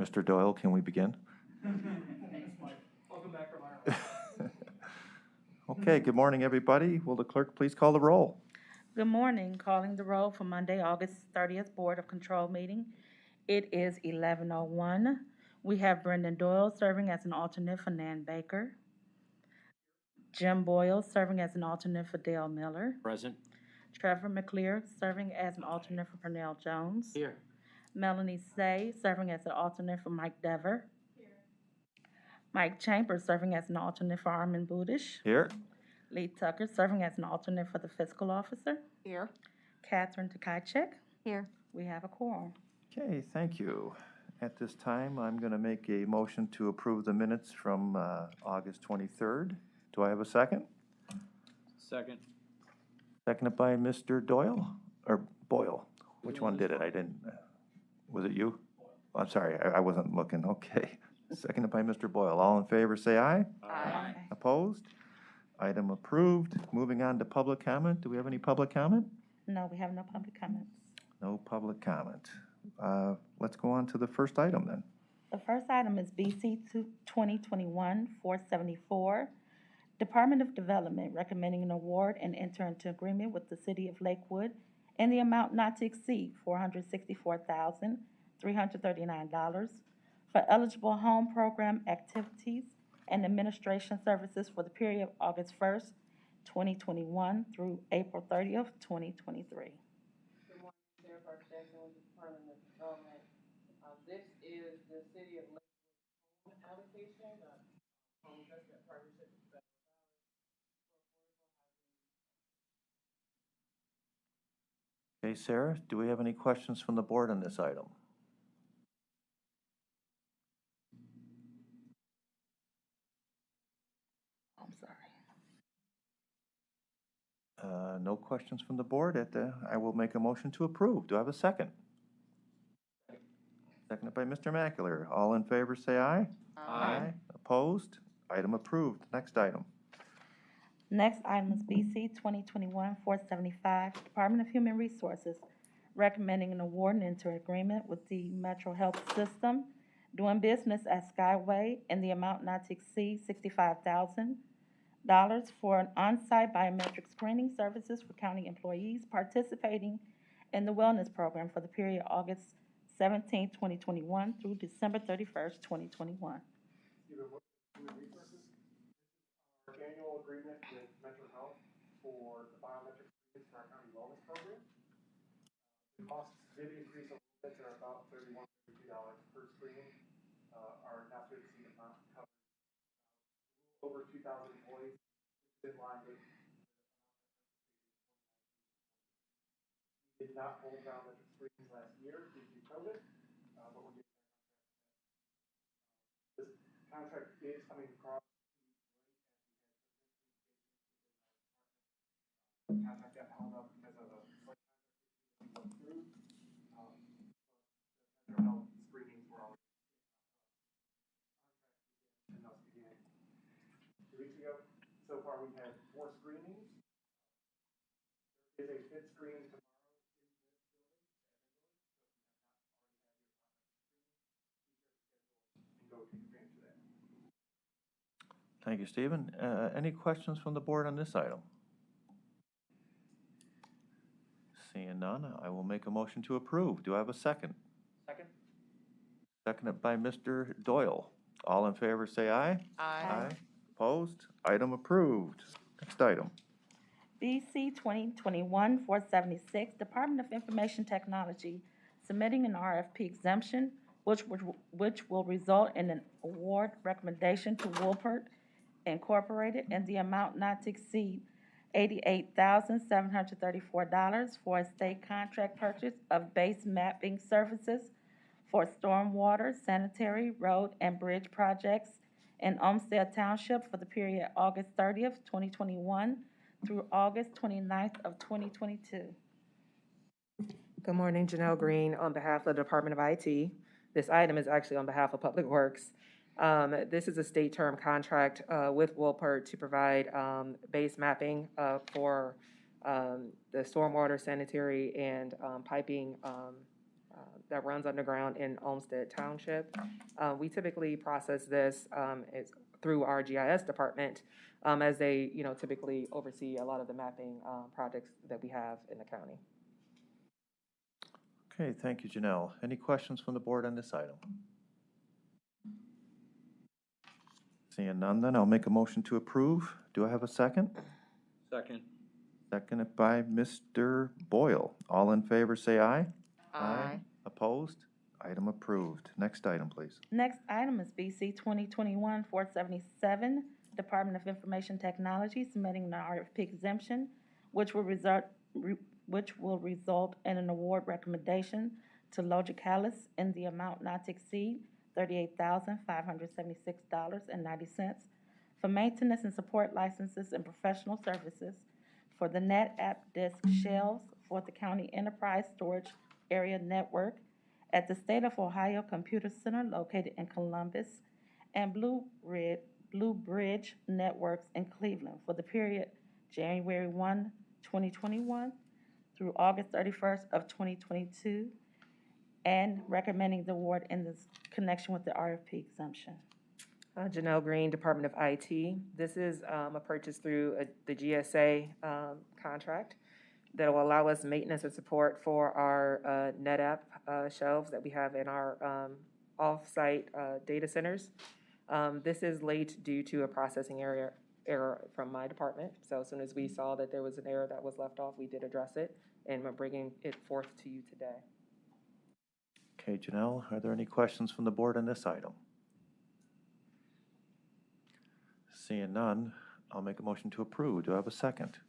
Mr. Doyle, can we begin? Thanks, Mike. Welcome back from Ireland. Okay, good morning, everybody. Will the clerk please call the roll? Good morning. Calling the roll for Monday, August 30th Board of Control meeting. It is 11:01. We have Brendan Doyle serving as an alternate for Nan Baker. Jim Boyle serving as an alternate for Dale Miller. Present. Trevor McClear serving as an alternate for Pernell Jones. Here. Melanie Say serving as an alternate for Mike Dever. Mike Chambers serving as an alternate for Armin Budish. Here. Lee Tucker serving as an alternate for the fiscal officer. Here. Catherine Takaichek. Here. We have a quorum. Okay, thank you. At this time, I'm going to make a motion to approve the minutes from August 23rd. Do I have a second? Second. Seconded by Mr. Doyle, or Boyle. Which one did it? I didn't, was it you? I'm sorry, I wasn't looking. Okay. Seconded by Mr. Boyle. All in favor, say aye. Aye. Opposed? Item approved. Moving on to public comment. Do we have any public comment? No, we have no public comments. No public comment. Let's go on to the first item then. The first item is BC 2021-474. Department of Development recommending an award and enter into agreement with the City of Lakewood in the amount not to exceed $464,339 for eligible home program activities and administration services for the period of August 1st, 2021 through April 30th, 2023. Good morning, Sheriff Art Jackson with the Department of Development. This is the City of Lakewood home allocation, home investment partnership with federal dollars for affordable housing. Okay, Sarah, do we have any questions from the board on this item? I'm sorry. No questions from the board. I will make a motion to approve. Do I have a second? Seconded by Mr. Macular. All in favor, say aye. Aye. Opposed? Item approved. Next item. Next item is BC 2021-475, Department of Human Resources recommending an award and enter agreement with the Metro Health System doing business as Skyway in the amount not to exceed $65,000 for an on-site biometric screening services for county employees participating in the wellness program for the period August 17, 2021 through December 31st, 2021. Human Resources, our annual agreement with Metro Health for the biometric screenings for our county wellness program. The costs did increase a little bit. They're about $31, $32 per screening. Our not to exceed amount covers 3,000 employees, which is in line with did not hold biometric screenings last year due to COVID, but we're getting back on track. This contract is coming across 2 weeks late, as we had some contract got held up because of a slight contract issue that we went through. But the mental health screenings were already and thus began 2 weeks ago. So far, we've had 4 screenings. There is a 5th screening tomorrow and go take advantage of that. Thank you, Stephen. Any questions from the board on this item? Seeing none, I will make a motion to approve. Do I have a second? Second. Seconded by Mr. Doyle. All in favor, say aye. Aye. Opposed? Item approved. Next item. BC 2021-476, Department of Information Technology, submitting an RFP exemption, which will result in an award recommendation to Woolpert Incorporated in the amount not to exceed $88,734 for a state contract purchase of base mapping services for stormwater, sanitary, road, and bridge projects in Olmsted Township for the period August 30th, 2021 through August 29th of 2022. Good morning, Janelle Green on behalf of the Department of IT. This item is actually on behalf of Public Works. This is a state term contract with Woolpert to provide base mapping for the stormwater, sanitary, and piping that runs underground in Olmsted Township. We typically process this through our GIS department as they, typically oversee a lot of the mapping projects that we have in the county. Okay, thank you, Janelle. Any questions from the board on this item? Seeing none, then I'll make a motion to approve. Do I have a second? Second. Seconded by Mr. Boyle. All in favor, say aye. Opposed? Item approved. Next item, please. Next item is BC 2021-477, Department of Information Technology, submitting an RFP exemption, which will result in an award recommendation to Logicalis in the amount not to exceed $38,576.90 for maintenance and support licenses and professional services for the NetApp disk shelves for the County Enterprise Storage Area Network at the State of Ohio Computer Center located in Columbus and Blue Bridge Networks in Cleveland for the period January 1, 2021 through August 31st of 2022, and recommending the award in this connection with the RFP exemption. Janelle Green, Department of IT. This is a purchase through the GSA contract that will allow us maintenance and support for our NetApp shelves that we have in our off-site data centers. This is late due to a processing error from my department. So as soon as we saw that there was an error that was left off, we did address it, and we're bringing it forth to you today. Okay, Janelle, are there any questions from the board on this item? Seeing none, I'll make a motion to approve. Do I have a second?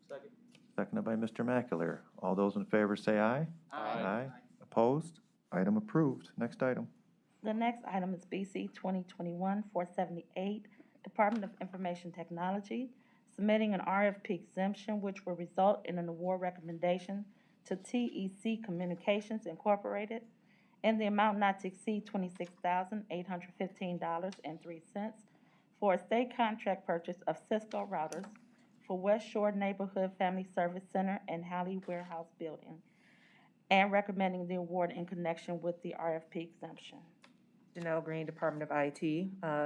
Second. Seconded by Mr. McAleer. All those in favor say aye. Aye. Opposed? Item approved. Next item. The next item is BC 2021-478, Department of Information Technology, submitting an RFP exemption which will result in an award recommendation to TEC Communications Incorporated in the amount not to exceed $26,815.03 for a state contract purchase of Cisco routers for West Shore Neighborhood Family Service Center and Halley Warehouse Building, and recommending the award in connection with the RFP exemption. Janelle Green, Department of IT.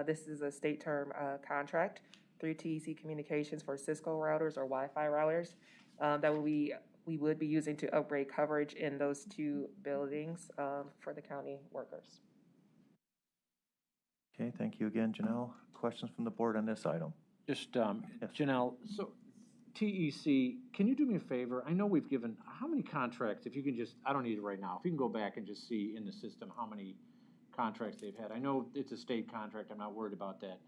This is a state term contract through TEC Communications for Cisco routers or Wi-Fi routers that we would be using to upgrade coverage in those 2 buildings for the county workers. Okay, thank you again, Janelle. Questions from the board on this item? Just, Yes. Janelle, so TEC, can you do me a favor? I know we've given, how many contracts, if you can just, I don't need it right now, if you can go back and just see in the system how many contracts they've had. I know it's a state contract, I'm not worried about that.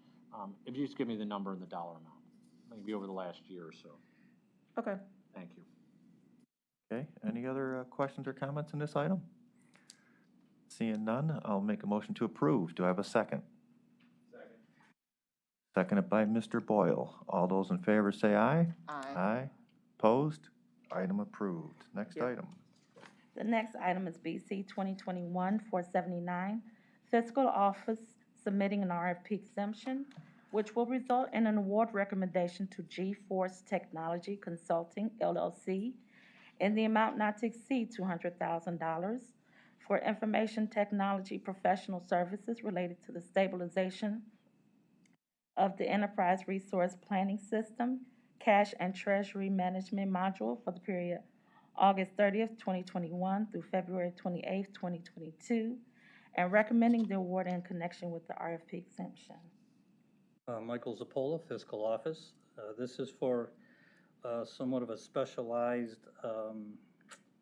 If you just give me the number and the dollar amount, maybe over the last year or so. Okay. Thank you. Okay, any other questions or comments on this item? Seeing none, I'll make a motion to approve. Do I have a second? Second. Seconded by Mr. Boyle. All those in favor say aye. Aye. Aye. Opposed? Item approved. Next Yeah. item. The next item is BC 2021-479, Fiscal Office submitting an RFP exemption, which will result in an award recommendation to G-Force Technology Consulting LLC in the amount not to exceed $200,000 for information technology professional services related to the stabilization of the Enterprise Resource Planning System, Cash and Treasury Management Module for the period August 30th, 2021 through February 28th, 2022, and recommending the award in connection with the RFP exemption. Michael Zapola, Fiscal Office. This is for somewhat of a specialized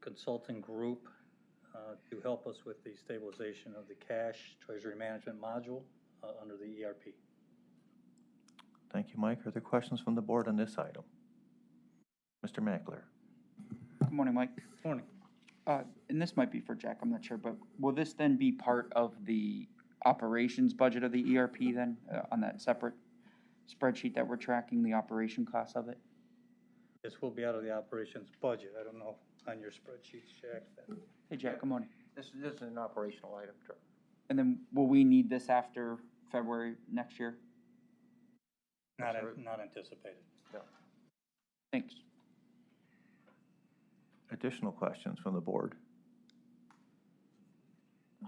consulting group to help us with the stabilization of the cash treasury management module under the ERP. Thank you, Mike. Are there questions from the board on this item? Mr. Mackler. Good morning, Mike. Morning. And this might be for Jack, I'm not sure, but will this then be part of the operations budget of the ERP then, on that separate spreadsheet that we're tracking the operation costs of it? This will be out of the operations budget. I don't know on your spreadsheets, Jack. Hey, Jack, good morning. This is an operational item. And then will we need this after February next year? Not anticipated. Thanks. Additional questions from the board?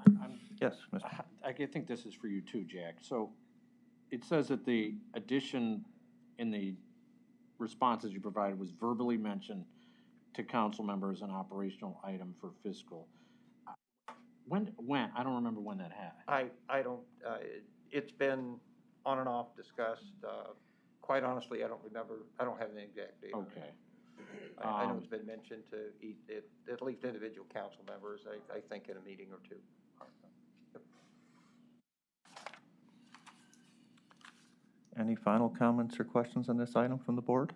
I'm Yes, Mr. I think this is for you too, Jack. So it says that the addition in the responses you provided was verbally mentioned to council members an operational item for fiscal. When, I don't remember when that happened. I don't, it's been on and off discussed. Quite honestly, I don't remember, I don't have an exact date. on it. Okay. I know it's been mentioned to at least individual council members, I think in a meeting or two. Any final comments or questions on this item from the board?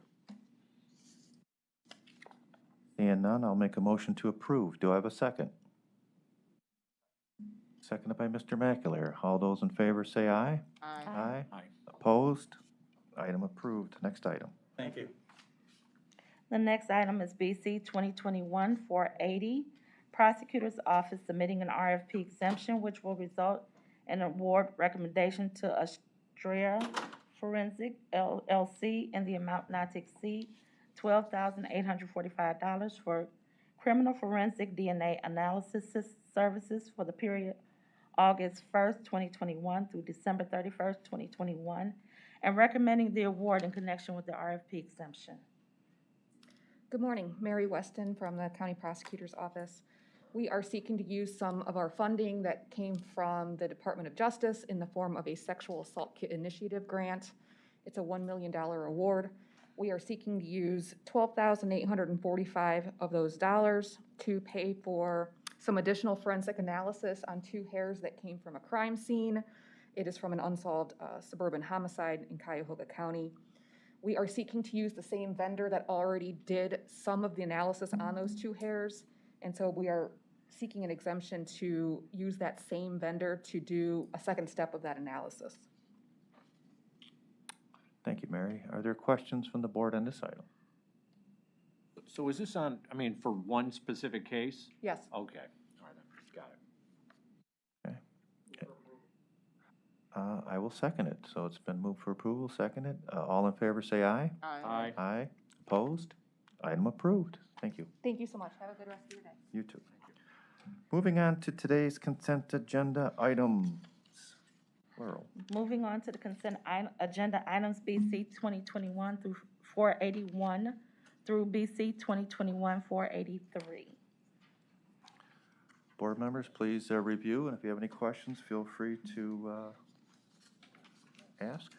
Seeing none, I'll make a motion to approve. Do I have a second? Seconded by Mr. Mackler. All those in favor say aye. Aye. Aye. Aye. Opposed? Item approved. Next item. Thank you. The next item is BC 2021-480, Prosecutor's Office submitting an RFP exemption, which will result in an award recommendation to Astrea Forensic LLC in the amount not to exceed $12,845 for criminal forensic DNA analysis services for the period August 1st, 2021 through December 31st, 2021, and recommending the award in connection with the RFP exemption. Good morning, Mary Weston from the County Prosecutor's Office. We are seeking to use some of our funding that came from the Department of Justice in the form of a Sexual Assault Kit Initiative grant. It's a $1 million award. We are seeking to use $12,845 of those dollars to pay for some additional forensic analysis on 2 hairs that came from a crime scene. It is from an unsolved suburban homicide in Cuyahoga County. We are seeking to use the same vendor that already did some of the analysis on those 2 hairs, and so we are seeking an exemption to use that same vendor to do a second step of that analysis. Thank you, Mary. Are there questions from the board on this item? So is this on, I mean, for one specific case? Yes. Okay, all right, then. Got it. I will second it. So it's been moved for approval, seconded. All in favor say aye. Aye. Aye. Opposed? Item approved. Thank you. Thank you so much. Have a good rest of your day. You too. Moving on to today's consent agenda items. Plural. Moving on to the consent agenda items BC 2021 through 481 through BC 2021-483. Board members, please review, and if you have any questions, feel free to ask.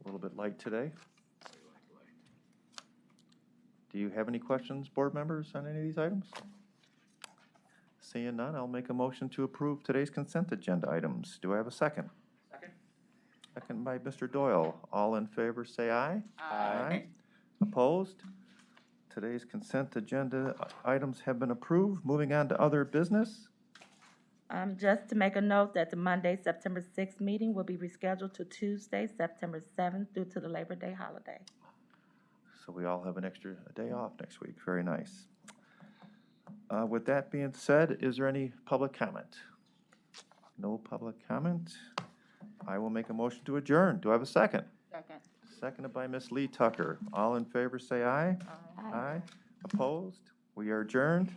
A little bit light today. Do you have any questions, board members, on any of these items? Seeing none, I'll make a motion to approve today's consent agenda items. Do I have a second? Second. Second by Mr. Doyle. All in favor, say aye. Aye. Opposed? Today's consent agenda items have been approved. Moving on to other business. Just to make a note that the Monday, September 6th meeting will be rescheduled to Tuesday, September 7th due to the Labor Day holiday. So we all have an extra day off next week. Very nice. With that being said, is there any public comment? No public comment. I will make a motion to adjourn. Do I have a second? Second. Seconded by Ms. Lee Tucker. All in favor, say aye. Aye. Opposed? We are adjourned.